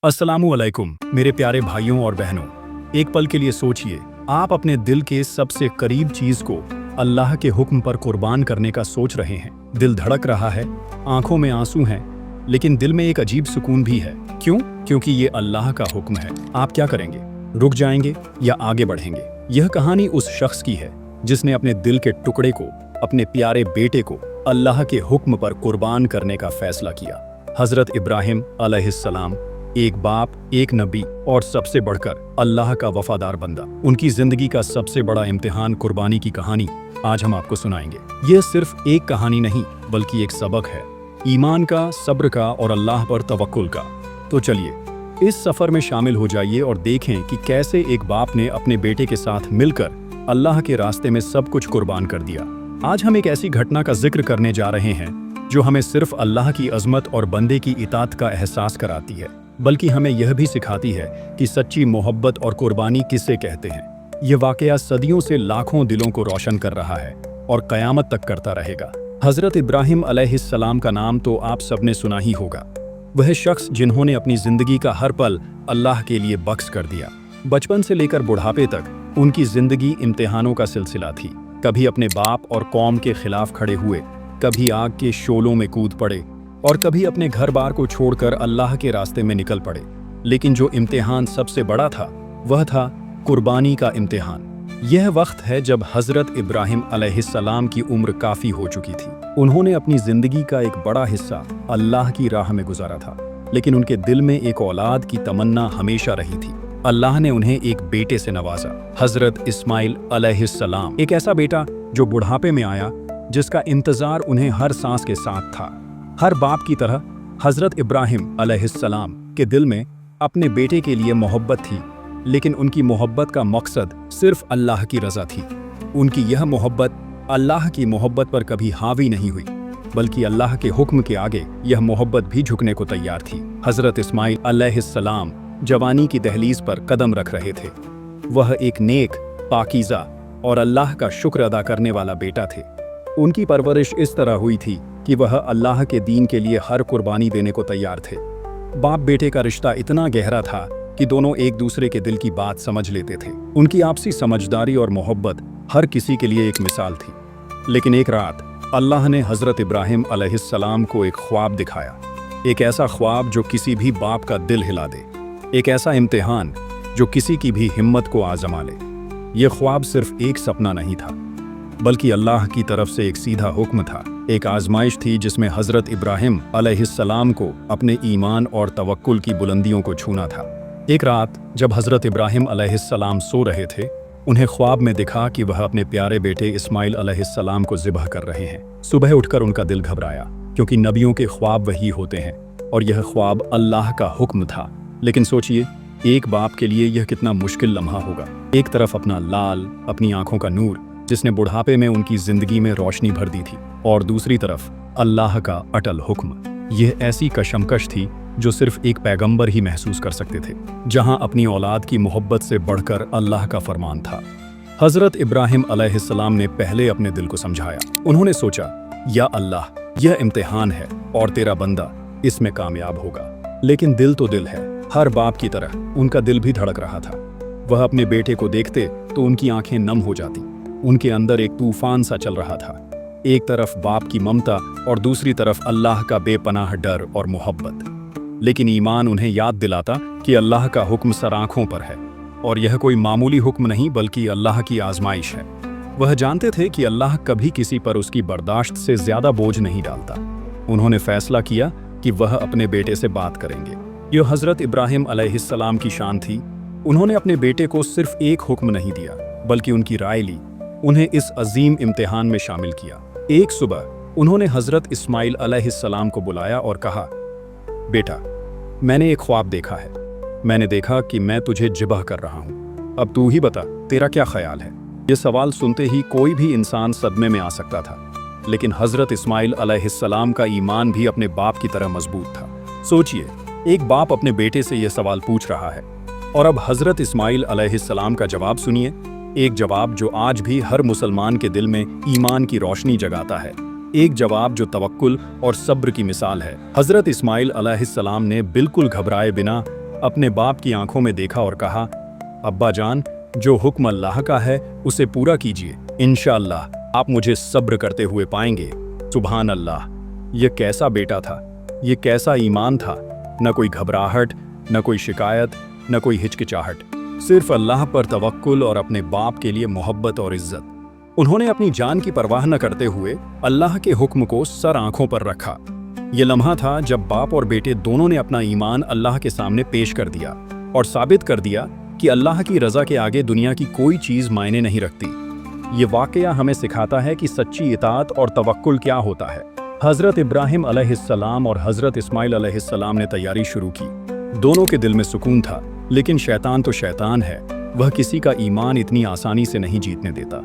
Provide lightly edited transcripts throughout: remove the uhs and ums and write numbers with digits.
अस्सलामुअलैकुम मेरे प्यारे भाइयों और बहनों। एक पल के लिए सोचिए, आप अपने दिल के सबसे करीब चीज को अल्लाह के हुक्म पर कुर्बान करने का सोच रहे हैं। दिल धड़क रहा है, आंखों में आंसू हैं, लेकिन दिल में एक अजीब सुकून भी है। क्यों? क्योंकि ये अल्लाह का हुक्म है। आप क्या करेंगे? रुक जाएंगे या आगे बढ़ेंगे? यह कहानी उस शख्स की है जिसने अपने दिल के टुकड़े को, अपने प्यारे बेटे को अल्लाह के हुक्म पर कुर्बान करने का फैसला किया। हजरत इब्राहिम अलैहिस्सलाम, एक बाप, एक नबी और सबसे बढ़कर अल्लाह का वफादार बंदा। उनकी जिंदगी का सबसे बड़ा इम्तिहान कुर्बानी की कहानी आज हम आपको सुनाएंगे। यह सिर्फ एक कहानी नहीं बल्कि एक सबक है, ईमान का, सब्र का और अल्लाह पर तवक्कुल का। तो चलिए इस सफर में शामिल हो जाइए और देखें कि कैसे एक बाप ने अपने बेटे के साथ मिलकर अल्लाह के रास्ते में सब कुछ कुर्बान कर दिया। आज हम एक ऐसी घटना का जिक्र करने जा रहे हैं जो हमें सिर्फ अल्लाह की अजमत और बंदे की इताअत का एहसास कराती है, बल्कि हमें यह भी सिखाती है कि सच्ची मोहब्बत और कुर्बानी किसे कहते हैं। यह वाकया सदियों से लाखों दिलों को रोशन कर रहा है और क़यामत तक करता रहेगा। हजरत इब्राहिम अलैहिस्सलाम का नाम तो आप सबने सुना ही होगा। वह शख्स जिन्होंने अपनी जिंदगी का हर पल अल्लाह के लिए बख्श कर दिया। बचपन से लेकर बुढ़ापे तक उनकी जिंदगी इम्तिहानों का सिलसिला थी। कभी अपने बाप और कौम के खिलाफ खड़े हुए, कभी आग के शोलों में कूद पड़े और कभी अपने घर बार को छोड़कर अल्लाह के रास्ते में निकल पड़े। लेकिन जो इम्तिहान सबसे बड़ा था वह था कुर्बानी का इम्तिहान। यह वक्त है जब हजरत इब्राहिम अलैहिस्सलाम की उम्र काफ़ी हो चुकी थी। उन्होंने अपनी ज़िंदगी का एक बड़ा हिस्सा अल्लाह की राह में गुजारा था, लेकिन उनके दिल में एक औलाद की तमन्ना हमेशा रही थी। अल्लाह ने उन्हें एक बेटे से नवाजा, हजरत इस्माइल अलैहिस्सलाम। एक ऐसा बेटा जो बुढ़ापे में आया, जिसका इंतज़ार उन्हें हर सांस के साथ था। हर बाप की तरह हजरत इब्राहिम अलैहिस्सलाम के दिल में अपने बेटे के लिए मोहब्बत थी, लेकिन उनकी मोहब्बत का मकसद सिर्फ अल्लाह की रज़ा थी। उनकी यह मोहब्बत अल्लाह की मोहब्बत पर कभी हावी नहीं हुई, बल्कि अल्लाह के हुक्म के आगे यह मोहब्बत भी झुकने को तैयार थी। हजरत इस्माइल अलैहिस्सलाम जवानी की दहलीज पर कदम रख रहे थे। वह एक नेक, पाकीज़ा और अल्लाह का शुक्र अदा करने वाला बेटा थे। उनकी परवरिश इस तरह हुई थी कि वह अल्लाह के दीन के लिए हर कुर्बानी देने को तैयार थे। बाप बेटे का रिश्ता इतना गहरा था कि दोनों एक दूसरे के दिल की बात समझ लेते थे। उनकी आपसी समझदारी और मोहब्बत हर किसी के लिए एक मिसाल थी। लेकिन एक रात अल्लाह ने हजरत इब्राहिम अलैहिस्सलाम को एक ख्वाब दिखाया। एक ऐसा ख्वाब जो किसी भी बाप का दिल हिला दे, एक ऐसा इम्तिहान जो किसी की भी हिम्मत को आजमा ले। यह ख्वाब सिर्फ एक सपना नहीं था, बल्कि अल्लाह की तरफ से एक सीधा हुक्म था, एक आजमाइश थी जिसमें हजरत इब्राहिम अलैहिस्सलाम को अपने ईमान और तवक्कुल की बुलंदियों को छूना था। एक रात जब हजरत इब्राहिम अलैहिस्सलाम सो रहे थे, उन्हें ख्वाब में दिखा कि वह अपने प्यारे बेटे इस्माइल अलैहिस्सलाम को ज़िबह कर रहे हैं। सुबह उठकर उनका दिल घबराया, क्योंकि नबियों के ख्वाब वही होते हैं और यह ख्वाब अल्लाह का हुक्म था। लेकिन सोचिए, एक बाप के लिए यह कितना मुश्किल लम्हा होगा। एक तरफ अपना लाल, अपनी आंखों का नूर, जिसने बुढ़ापे में उनकी जिंदगी में रोशनी भर दी थी, और दूसरी तरफ अल्लाह का अटल हुक्म। यह ऐसी कशमकश थी जो सिर्फ एक पैगंबर ही महसूस कर सकते थे, जहां अपनी औलाद की मोहब्बत से बढ़कर अल्लाह का फरमान था। हजरत इब्राहिम अलैहिस्सलाम ने पहले अपने दिल को समझाया। उन्होंने सोचा, या अल्लाह, यह इम्तिहान है और तेरा बंदा इसमें कामयाब होगा। लेकिन दिल तो दिल है। हर बाप की तरह उनका दिल भी धड़क रहा था। वह अपने बेटे को देखते तो उनकी आंखें नम हो जाती। उनके अंदर एक तूफान सा चल रहा था। एक तरफ बाप की ममता और दूसरी तरफ अल्लाह का बेपनाह डर और मोहब्बत। लेकिन ईमान उन्हें याद दिलाता कि अल्लाह का हुक्म सर आंखों पर है, और यह कोई मामूली हुक्म नहीं बल्कि अल्लाह की आजमाइश है। वह जानते थे कि अल्लाह कभी किसी पर उसकी बर्दाश्त से ज्यादा बोझ नहीं डालता। उन्होंने फैसला किया कि वह अपने बेटे से बात करेंगे। यह हजरत इब्राहिम अलैहिस्सलाम की शान थी। उन्होंने अपने बेटे को सिर्फ एक हुक्म नहीं दिया, बल्कि उनकी राय ली, उन्हें इस अजीम इम्तिहान में शामिल किया। एक सुबह उन्होंने हजरत इस्माइल अलैहिस्सलाम को बुलाया और कहा, बेटा, मैंने एक ख्वाब देखा है। मैंने देखा कि मैं तुझे ज़िबह कर रहा हूँ। अब तू ही बता, तेरा क्या ख्याल है? ये सवाल सुनते ही कोई भी इंसान सदमे में आ सकता था, लेकिन हजरत इस्माइल अलैहिस्सलाम का ईमान भी अपने बाप की तरह मजबूत था। सोचिए, एक बाप अपने बेटे से यह सवाल पूछ रहा है, और अब हजरत इस्माइल अलैहिस्सलाम का जवाब सुनिए। एक जवाब जो आज भी हर मुसलमान के दिल में ईमान की रोशनी जगाता है। एक जवाब जो तवक्कुल और सब्र की मिसाल है। हजरत इस्माइल अलैहिस्सलाम ने बिल्कुल घबराए बिना अपने बाप की आंखों में देखा और कहा, अब्बा जान, जो हुक्म अल्लाह का है उसे पूरा कीजिए, इंशाअल्लाह आप मुझे सब्र करते हुए पाएंगे। सुभान अल्लाह, ये कैसा बेटा था, ये कैसा ईमान था। न कोई घबराहट, न कोई शिकायत, न कोई हिचकिचाहट, सिर्फ अल्लाह पर तवक्कुल और अपने बाप के लिए मोहब्बत और इज्जत। उन्होंने अपनी जान की परवाह न करते हुए अल्लाह के हुक्म को सर आंखों पर रखा। ये लम्हा था जब बाप और बेटे दोनों ने अपना ईमान अल्लाह के सामने पेश कर दिया और साबित कर दिया कि अल्लाह की रज़ा के आगे दुनिया की कोई चीज़ मायने नहीं रखती। ये वाक़या हमें सिखाता है कि सच्ची इताअत और तवक्कुल क्या होता है। हज़रत इब्राहिम अलैहिस्सलाम और हज़रत इस्माइल अलैहिस्सलाम ने तैयारी शुरू की। दोनों के दिल में सुकून था, लेकिन शैतान तो शैतान है, वह किसी का ईमान इतनी आसानी से नहीं जीतने देता।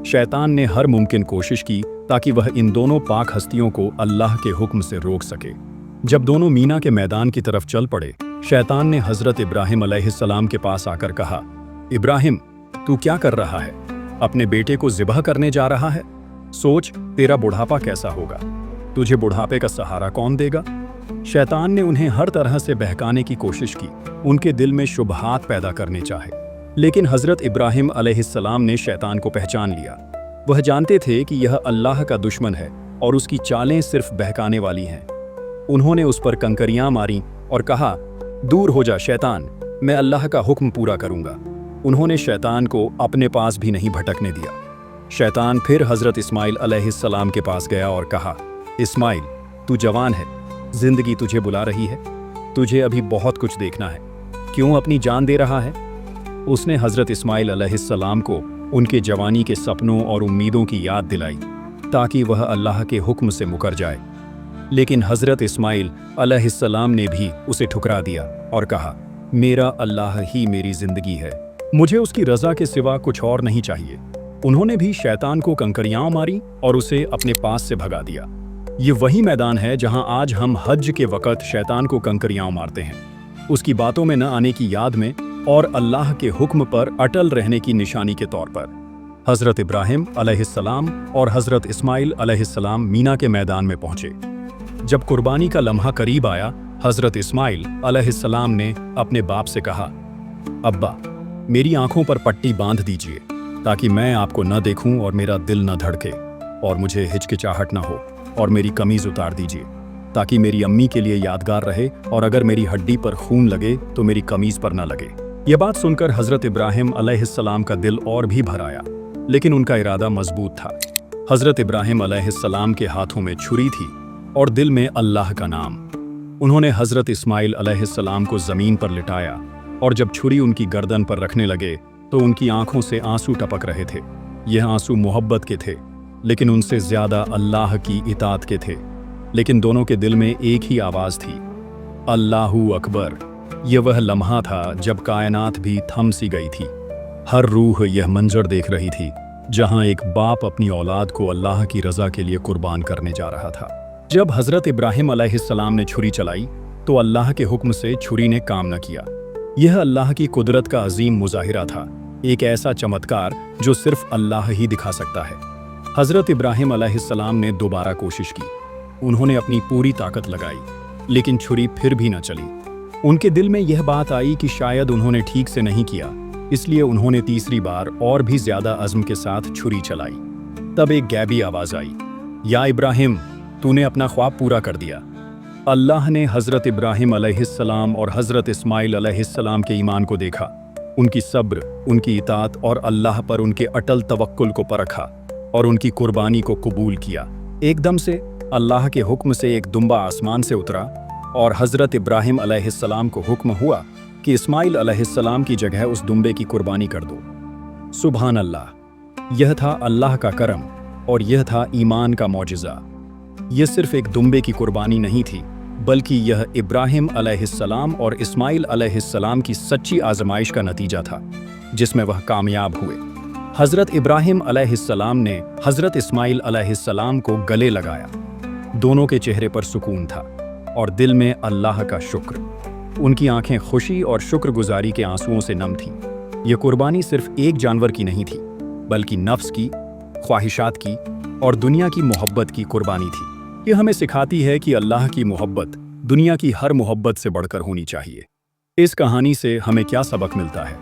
शैतान ने हर मुमकिन कोशिश की ताकि वह इन दोनों पाक हस्तियों को अल्लाह के हुक्म से रोक सके। जब दोनों मीना के मैदान की तरफ चल पड़े, शैतान ने हज़रत इब्राहिम अलैहिस्सलाम के पास आकर कहा, इब्राहिम, तू क्या कर रहा है? अपने बेटे को ज़िबह करने जा रहा है? सोच, तेरा बुढ़ापा कैसा होगा? तुझे बुढ़ापे का सहारा कौन देगा? शैतान ने उन्हें हर तरह से बहकाने की कोशिश की, उनके दिल में शुबहात पैदा करने चाहे। लेकिन हज़रत इब्राहिम अलैहिस्सलाम ने शैतान को पहचान लिया। वह जानते थे कि यह अल्लाह का दुश्मन है और उसकी चालें सिर्फ बहकाने वाली हैं। उन्होंने उस पर कंकरियां मारी और कहा, दूर हो जा शैतान, मैं अल्लाह का हुक्म पूरा करूंगा। उन्होंने शैतान को अपने पास भी नहीं भटकने दिया। शैतान फिर हज़रत इस्माइल अलैहिस्सलाम के पास गया और कहा, इस्माइल, तू जवान है, जिंदगी तुझे बुला रही है, तुझे अभी बहुत कुछ देखना है, क्यों अपनी जान दे रहा है? उसने हज़रत इस्माइल अलैहिस्सलाम को उनके जवानी के सपनों और उम्मीदों की याद दिलाई ताकि वह अल्लाह के हुक्म से मुकर जाए। लेकिन हज़रत इस्माइल अलैहिस्सलाम ने भी उसे ठुकरा दिया और कहा, मेरा अल्लाह ही मेरी ज़िंदगी है, मुझे उसकी रज़ा के सिवा कुछ और नहीं चाहिए। उन्होंने भी शैतान को कंकरियां मारी और उसे अपने पास से भगा दिया। ये वही मैदान है जहां आज हम हज के वक़्त शैतान को कंकरियां मारते हैं, उसकी बातों में न आने की याद में और अल्लाह के हुक्म पर अटल रहने की निशानी के तौर पर। हज़रत इब्राहिम अलैहिस्सलाम और हज़रत इस्माइल अलैहिस्सलाम मीना के मैदान में पहुंचे। जब कुर्बानी का लम्हा करीब आया, हज़रत इस्माइल अलैहिस्सलाम ने अपने बाप से कहा, अब्बा, मेरी आंखों पर पट्टी बांध दीजिए ताकि मैं आपको न देखूं और मेरा दिल न धड़के और मुझे हिचकिचाहट न हो, और मेरी कमीज़ उतार दीजिए ताकि मेरी अम्मी के लिए यादगार रहे, और अगर मेरी हड्डी पर खून लगे तो मेरी कमीज़ पर न लगे। यह बात सुनकर हज़रत इब्राहिम अलैहिस्सलाम का दिल और भी भर आया, लेकिन उनका इरादा मजबूत था। हज़रत इब्राहिम अलैहिस्सलाम के हाथों में छुरी थी और दिल में अल्लाह का नाम। उन्होंने हज़रत इस्माइल अलैहिस्सलाम को ज़मीन पर लिटाया और जब छुरी उनकी गर्दन पर रखने लगे तो उनकी आंखों से आंसू टपक रहे थे। यह आंसू मोहब्बत के थे, लेकिन उनसे ज़्यादा अल्लाह की इताअत के थे। लेकिन दोनों के दिल में एक ही आवाज़ थी, अल्लाहू अकबर। यह वह लम्हा था जब कायनात भी थम सी गई थी। हर रूह यह मंजर देख रही थी जहां एक बाप अपनी औलाद को अल्लाह की रज़ा के लिए कुर्बान करने जा रहा था। जब हज़रत इब्राहिम अलैहिस्सलाम ने छुरी चलाई तो अल्लाह के हुक्म से छुरी ने काम न किया। यह अल्लाह की कुदरत का अजीम मुजाहिरा था, एक ऐसा चमत्कार जो सिर्फ अल्लाह ही दिखा सकता है। हज़रत इब्राहिम अलैहिस्सलाम ने दोबारा कोशिश की। उन्होंने अपनी पूरी ताकत लगाई, लेकिन छुरी फिर भी न चली। उनके दिल में यह बात आई कि शायद उन्होंने ठीक से नहीं किया, इसलिए उन्होंने तीसरी बार और भी ज़्यादा अज़्म के साथ छुरी चलाई। तब एक गैबी आवाज़ आई, या इब्राहिम, तूने अपना ख्वाब पूरा कर दिया। अल्लाह ने हज़रत इब्राहिम अलैहिस्सलाम और हज़रत इस्माइल अलैहिस्सलाम के ईमान को देखा, उनकी सब्र, उनकी इताअत और अल्लाह पर उनके अटल तवक्कुल को परखा और उनकी कुर्बानी को कबूल किया। एकदम से अल्लाह के हुक्म से एक दुम्बा आसमान से उतरा और हज़रत इब्राहिम अलैहिस्सलाम को हुक्म हुआ कि इस्माइल अलैहिस्सलाम की जगह उस दुम्बे की कुर्बानी कर दो। सुभान अल्लाह, यह था अल्लाह का करम और यह था ईमान का मौजिज़ा। यह सिर्फ एक दुम्बे की कुर्बानी नहीं थी, बल्कि यह इब्राहिम अलैहिस्सलाम और इस्माइल अलैहिस्सलाम की सच्ची आजमाइश का नतीजा था, जिसमें वह कामयाब हुए। हज़रत इब्राहिम अलैहिस्सलाम ने हज़रत इस्माइल अलैहिस्सलाम को गले लगाया। दोनों के चेहरे पर सुकून था और दिल में अल्लाह का शुक्र। उनकी आंखें खुशी और शुक्रगुजारी के आंसुओं से नम थीं। यह कुर्बानी सिर्फ एक जानवर की नहीं थी, बल्कि नफ्स की, ख्वाहिशात की और दुनिया की मोहब्बत की कुर्बानी थी। यह हमें सिखाती है कि अल्लाह की मोहब्बत दुनिया की हर मोहब्बत से बढ़कर होनी चाहिए। इस कहानी से हमें क्या सबक मिलता है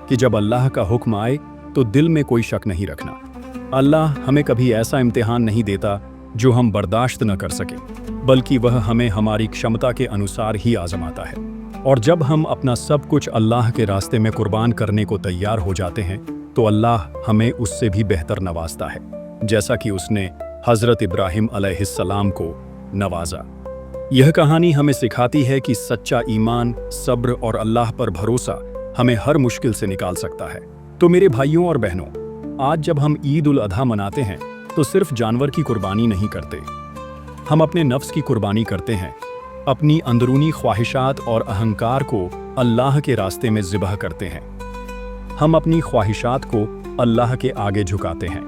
कि जब अल्लाह का हुक्म आए तो दिल में कोई शक नहीं रखना। अल्लाह हमें कभी ऐसा इम्तिहान नहीं देता जो हम बर्दाश्त न कर सकें, बल्कि वह हमें हमारी क्षमता के अनुसार ही आजमाता है। और जब हम अपना सब कुछ अल्लाह के रास्ते में कुर्बान करने को तैयार हो जाते हैं तो अल्लाह हमें उससे भी बेहतर नवाजता है, जैसा कि उसने हज़रत इब्राहिम अलैहिस्सलाम को नवाजा। यह कहानी हमें सिखाती है कि सच्चा ईमान, सब्र और अल्लाह पर भरोसा हमें हर मुश्किल से निकाल सकता है। तो मेरे भाइयों और बहनों, आज जब हम ईद उल अधा मनाते हैं तो सिर्फ जानवर की कुर्बानी नहीं करते, हम अपने नफ्स की कुर्बानी करते हैं। अपनी अंदरूनी ख्वाहिशात और अहंकार को अल्लाह के रास्ते में ज़िबह करते हैं। हम अपनी ख्वाहिशात को अल्लाह के आगे झुकाते हैं।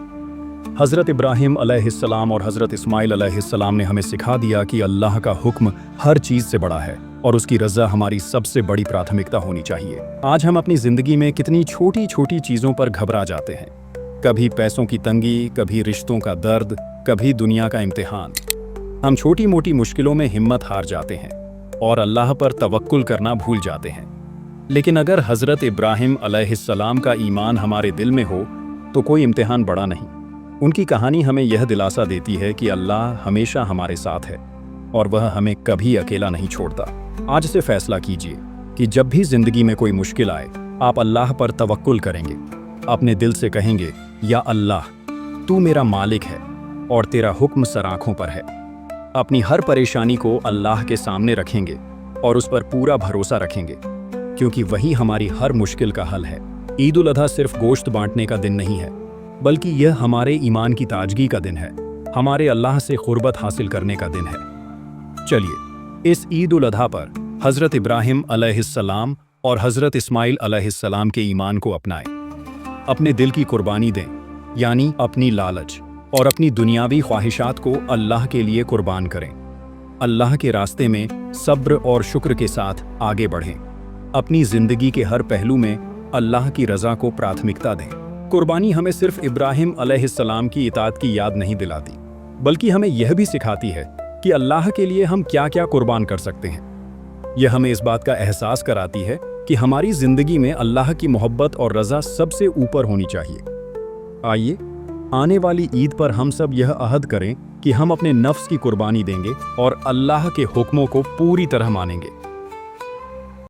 हज़रत इब्राहिम अलैहिस्सलाम और हज़रत इस्माइल अलैहिस्सलाम ने हमें सिखा दिया कि अल्लाह का हुक्म हर चीज़ से बड़ा है और उसकी रज़ा हमारी सबसे बड़ी प्राथमिकता होनी चाहिए। आज हम अपनी ज़िंदगी में कितनी छोटी छोटी चीज़ों पर घबरा जाते हैं, कभी पैसों की तंगी, कभी रिश्तों का दर्द, कभी दुनिया का इम्तिहान। हम छोटी मोटी मुश्किलों में हिम्मत हार जाते हैं और अल्लाह पर तवक्कुल करना भूल जाते हैं। लेकिन अगर हज़रत इब्राहिम अलैहिस्सलाम का ईमान हमारे दिल में हो तो कोई इम्तिहान बड़ा नहीं। उनकी कहानी हमें यह दिलासा देती है कि अल्लाह हमेशा हमारे साथ है और वह हमें कभी अकेला नहीं छोड़ता। आज से फैसला कीजिए कि जब भी जिंदगी में कोई मुश्किल आए, आप अल्लाह पर तवक्कुल करेंगे। अपने दिल से कहेंगे, या अल्लाह, तू मेरा मालिक है और तेरा हुक्म सर आँखों पर है। अपनी हर परेशानी को अल्लाह के सामने रखेंगे और उस पर पूरा भरोसा रखेंगे, क्योंकि वही हमारी हर मुश्किल का हल है। ईद उल अधा सिर्फ गोश्त बांटने का दिन नहीं है, बल्कि यह हमारे ईमान की ताजगी का दिन है, हमारे अल्लाह से क़ुर्बत हासिल करने का दिन है। चलिए इस ईद उल अधा पर हज़रत इब्राहिम अलैहिस्सलाम और हज़रत इस्माइल अलैहिस्सलाम के ईमान को अपनाएं। अपने दिल की कुर्बानी दें, यानी अपनी लालच और अपनी दुनियावी ख्वाहिशात को अल्लाह के लिए कुर्बान करें। अल्लाह के रास्ते में सब्र और शुक्र के साथ आगे बढ़ें। अपनी ज़िंदगी के हर पहलू में अल्लाह की रज़ा को प्राथमिकता दें। कुर्बानी हमें सिर्फ इब्राहिम अलैहिस्सलाम की इताअत की याद नहीं दिलाती, बल्कि हमें यह भी सिखाती है कि अल्लाह के लिए हम क्या क्या कुर्बान कर सकते हैं। यह हमें इस बात का एहसास कराती है कि हमारी ज़िंदगी में अल्लाह की मोहब्बत और रज़ा सबसे ऊपर होनी चाहिए। आइए आने वाली ईद पर हम सब यह अहद करें कि हम अपने नफ्स की कुर्बानी देंगे और अल्लाह के हुक्मों को पूरी तरह मानेंगे।